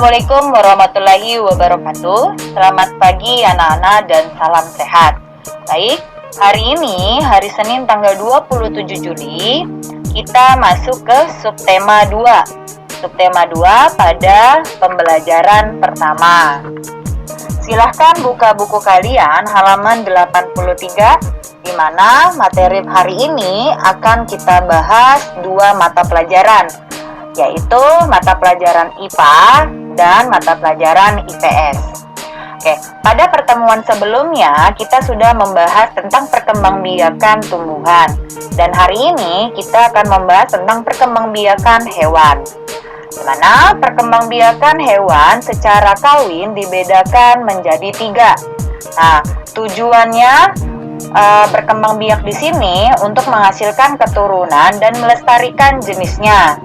Assalamualaikum warahmatullahi wabarakatuh. Selamat pagi anak-anak dan salam sehat. Baik, hari ini hari Senin tanggal 27 Juli kita masuk ke subtema 2. Subtema 2 pada pembelajaran pertama. Silahkan buka buku kalian halaman 83 di mana materi hari ini akan kita bahas dua mata pelajaran, yaitu mata pelajaran IPA dan mata pelajaran IPS. Oke, pada pertemuan sebelumnya kita sudah membahas tentang perkembangbiakan tumbuhan, dan hari ini kita akan membahas tentang perkembangbiakan hewan. Di mana perkembangbiakan hewan secara kawin dibedakan menjadi 3. Nah, tujuannya berkembang biak di sini untuk menghasilkan keturunan dan melestarikan jenisnya.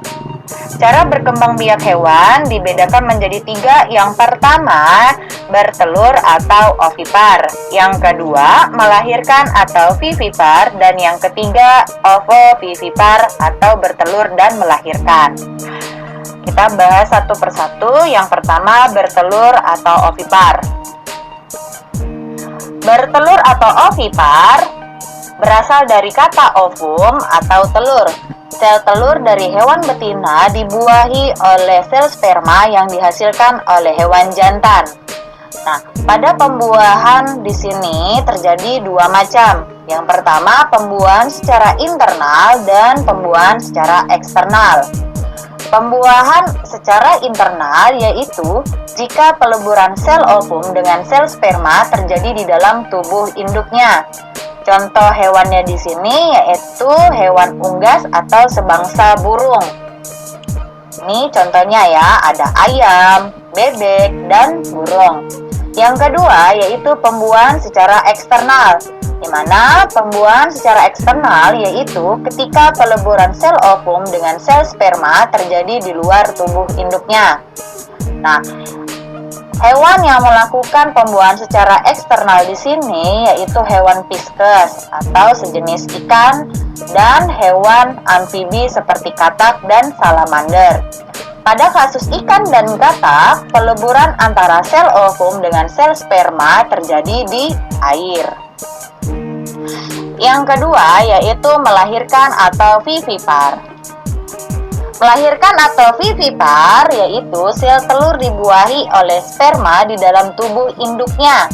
Cara berkembang biak hewan dibedakan menjadi 3. Yang pertama, bertelur atau ovipar. Yang kedua, melahirkan atau vivipar. Dan yang ketiga, ovovivipar atau bertelur dan melahirkan. Kita bahas satu persatu. Yang pertama, bertelur atau ovipar. Bertelur atau ovipar berasal dari kata ovum atau telur. Sel telur dari hewan betina dibuahi oleh sel sperma yang dihasilkan oleh hewan jantan. Nah, pada pembuahan di sini terjadi 2 macam. Yang pertama, pembuahan secara internal dan pembuahan secara eksternal. Pembuahan secara internal yaitu jika peleburan sel ovum dengan sel sperma terjadi di dalam tubuh induknya. Contoh hewannya di sini yaitu hewan unggas atau sebangsa burung. Ini contohnya ya, ada ayam, bebek, dan burung. Yang kedua yaitu pembuahan secara eksternal, di mana pembuahan secara eksternal yaitu ketika peleburan sel ovum dengan sel sperma terjadi di luar tubuh induknya. Nah, hewan yang melakukan pembuahan secara eksternal di sini yaitu hewan pisces atau sejenis ikan dan hewan amfibi seperti katak dan salamander. Pada kasus ikan dan katak, peleburan antara sel ovum dengan sel sperma terjadi di air. Yang kedua yaitu melahirkan atau vivipar. Melahirkan atau vivipar yaitu sel telur dibuahi oleh sperma di dalam tubuh induknya.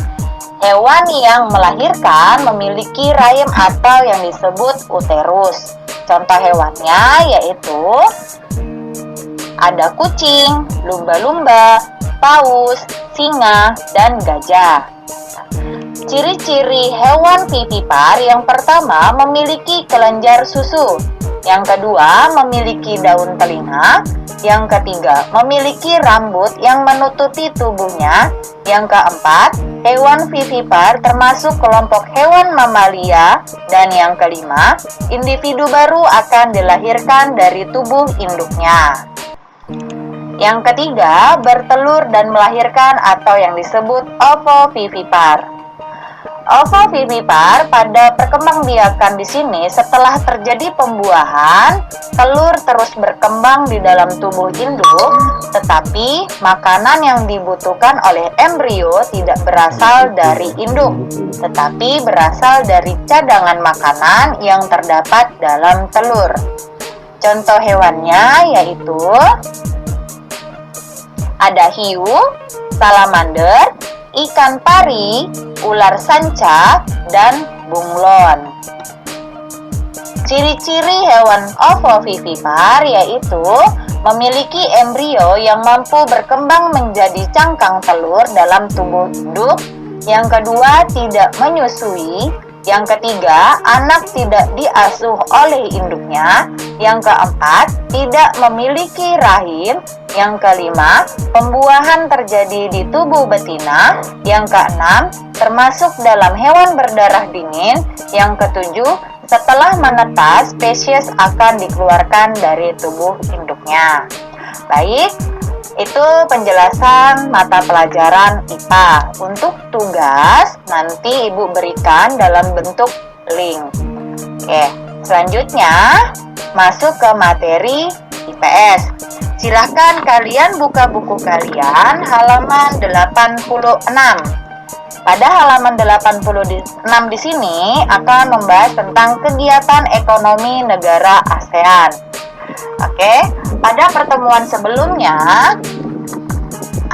Hewan yang melahirkan memiliki rahim atau yang disebut uterus. Contoh hewannya yaitu ada kucing, lumba-lumba, paus, singa, dan gajah. Ciri-ciri hewan vivipar yang pertama memiliki kelenjar susu. Yang kedua, memiliki daun telinga. Yang ketiga, memiliki rambut yang menutupi tubuhnya. Yang keempat, hewan vivipar termasuk kelompok hewan mamalia. Dan yang kelima, individu baru akan dilahirkan dari tubuh induknya. Yang ketiga, bertelur dan melahirkan atau yang disebut ovovivipar. Ovovivipar pada perkembangbiakan di sini setelah terjadi pembuahan, telur terus berkembang di dalam tubuh induk, tetapi makanan yang dibutuhkan oleh embrio tidak berasal dari induk, tetapi berasal dari cadangan makanan yang terdapat dalam telur. Contoh hewannya yaitu ada hiu, salamander, ikan pari, ular sanca, dan bunglon. Ciri-ciri hewan ovovivipar yaitu memiliki embrio yang mampu berkembang menjadi cangkang telur dalam tubuh induk. Yang kedua, tidak menyusui. Yang ketiga, anak tidak diasuh oleh induknya. Yang keempat, tidak memiliki rahim. Yang kelima, pembuahan terjadi di tubuh betina. Yang keenam, termasuk dalam hewan berdarah dingin. Yang ketujuh, setelah menetas, spesies akan dikeluarkan dari tubuh induknya. Baik, itu penjelasan mata pelajaran IPA. Untuk tugas nanti Ibu berikan dalam bentuk link. Oke, selanjutnya masuk ke materi IPS. Silahkan kalian buka buku kalian halaman 86. Pada halaman 86 di sini akan membahas tentang kegiatan ekonomi negara ASEAN. Oke, pada pertemuan sebelumnya,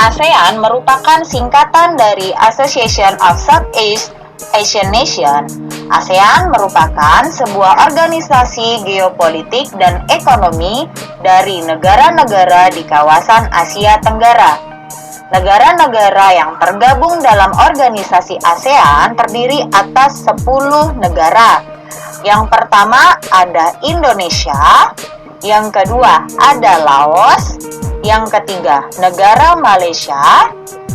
ASEAN merupakan singkatan dari Association of Southeast Asian Nation. ASEAN merupakan sebuah organisasi geopolitik dan ekonomi dari negara-negara di kawasan Asia Tenggara. Negara-negara yang tergabung dalam organisasi ASEAN terdiri atas 10 negara. Yang pertama ada Indonesia, yang kedua ada Laos, yang ketiga negara Malaysia,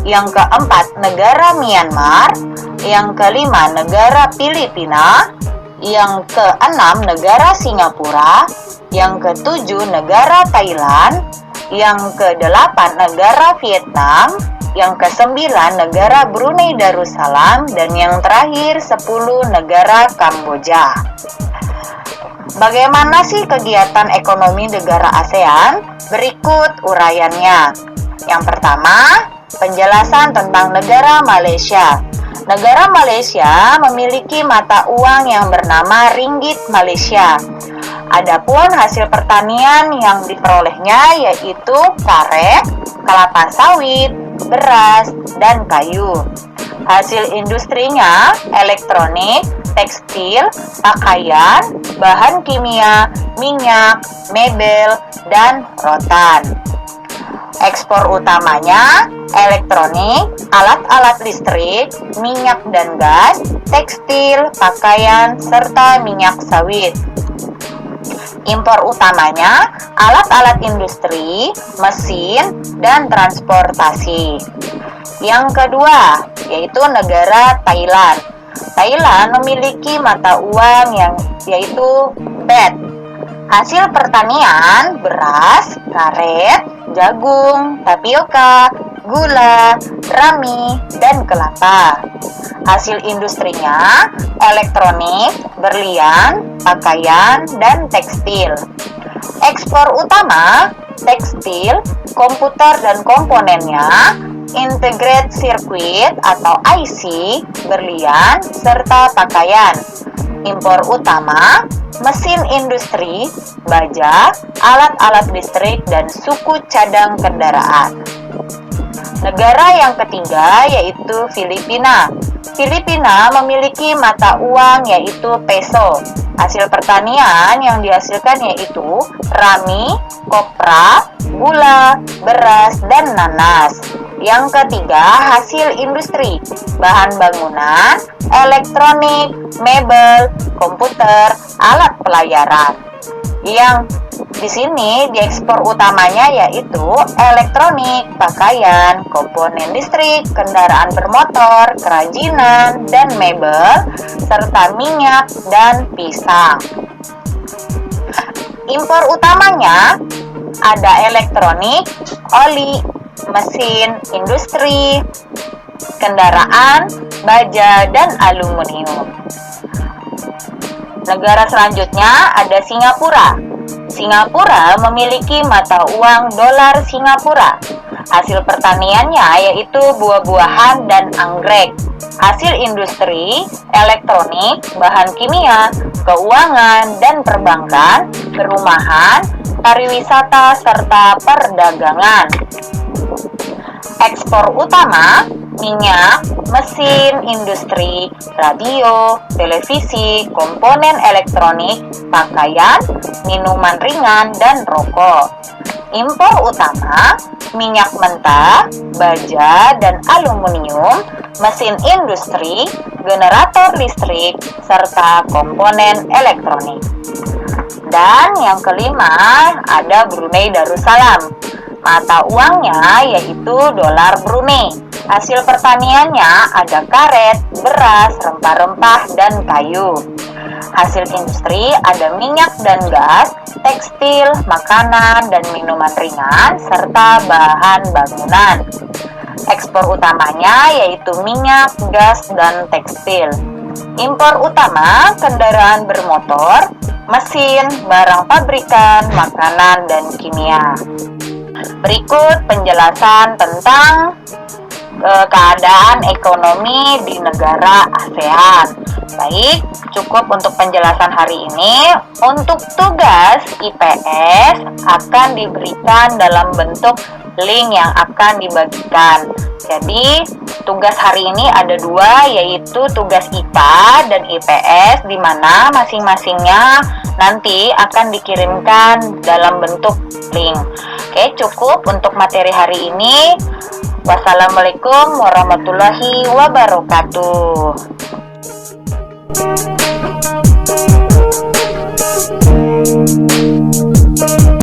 yang keempat negara Myanmar, yang kelima negara Filipina, yang keenam negara Singapura, yang ketujuh negara Thailand, yang kedelapan negara Vietnam, yang kesembilan negara Brunei Darussalam, dan yang terakhir 10 negara Kamboja. Bagaimana sih kegiatan ekonomi negara ASEAN? Berikut uraiannya. Yang pertama, penjelasan tentang negara Malaysia. Negara Malaysia memiliki mata uang yang bernama ringgit Malaysia. Adapun hasil pertanian yang diperolehnya yaitu karet, kelapa sawit, beras, dan kayu. Hasil industrinya elektronik, tekstil, pakaian, bahan kimia, minyak, mebel, dan rotan. Ekspor utamanya elektronik, alat-alat listrik, minyak dan gas, tekstil, pakaian, serta minyak sawit. Impor utamanya alat-alat industri, mesin, dan transportasi. Yang kedua, yaitu negara Thailand. Thailand memiliki mata uang yang yaitu baht. Hasil pertanian beras, karet, jagung, tapioka, gula, rami, dan kelapa. Hasil industrinya elektronik, berlian, pakaian, dan tekstil. Ekspor utama tekstil, komputer dan komponennya, integrated circuit atau IC, berlian, serta pakaian. Impor utama mesin industri, baja, alat-alat listrik, dan suku cadang kendaraan. Negara yang ketiga yaitu Filipina. Filipina memiliki mata uang yaitu peso. Hasil pertanian yang dihasilkan yaitu rami, kopra, gula, beras, dan nanas. Yang ketiga hasil industri, bahan bangunan, elektronik, mebel, komputer, alat pelayaran. Yang di sini diekspor utamanya yaitu elektronik, pakaian, komponen listrik, kendaraan bermotor, kerajinan, dan mebel, serta minyak dan pisang. Impor utamanya ada elektronik, oli, mesin, industri, kendaraan, baja, dan aluminium. Negara selanjutnya ada Singapura. Singapura memiliki mata uang dolar Singapura. Hasil pertaniannya yaitu buah-buahan dan anggrek. Hasil industri, elektronik, bahan kimia, keuangan dan perbankan, perumahan, pariwisata, serta perdagangan. Ekspor utama, minyak, mesin, industri, radio, televisi, komponen elektronik, pakaian, minuman ringan, dan rokok. Impor utama, minyak mentah, baja, dan aluminium, mesin industri, generator listrik, serta komponen elektronik. Dan yang kelima, ada Brunei Darussalam. Mata uangnya yaitu dolar Brunei. Hasil pertaniannya ada karet, beras, rempah-rempah, dan kayu. Hasil industri ada minyak dan gas, tekstil, makanan, dan minuman ringan, serta bahan bangunan. Ekspor utamanya yaitu minyak, gas, dan tekstil. Impor utama kendaraan bermotor, mesin, barang pabrikan, makanan, dan kimia. Berikut penjelasan tentang keadaan ekonomi di negara ASEAN. Baik, cukup untuk penjelasan hari ini. Untuk tugas IPS akan diberikan dalam bentuk link yang akan dibagikan. Jadi, tugas hari ini ada dua, yaitu tugas IPA dan IPS, di mana masing-masingnya nanti akan dikirimkan dalam bentuk link. Oke, cukup untuk materi hari ini. Wassalamualaikum warahmatullahi wabarakatuh.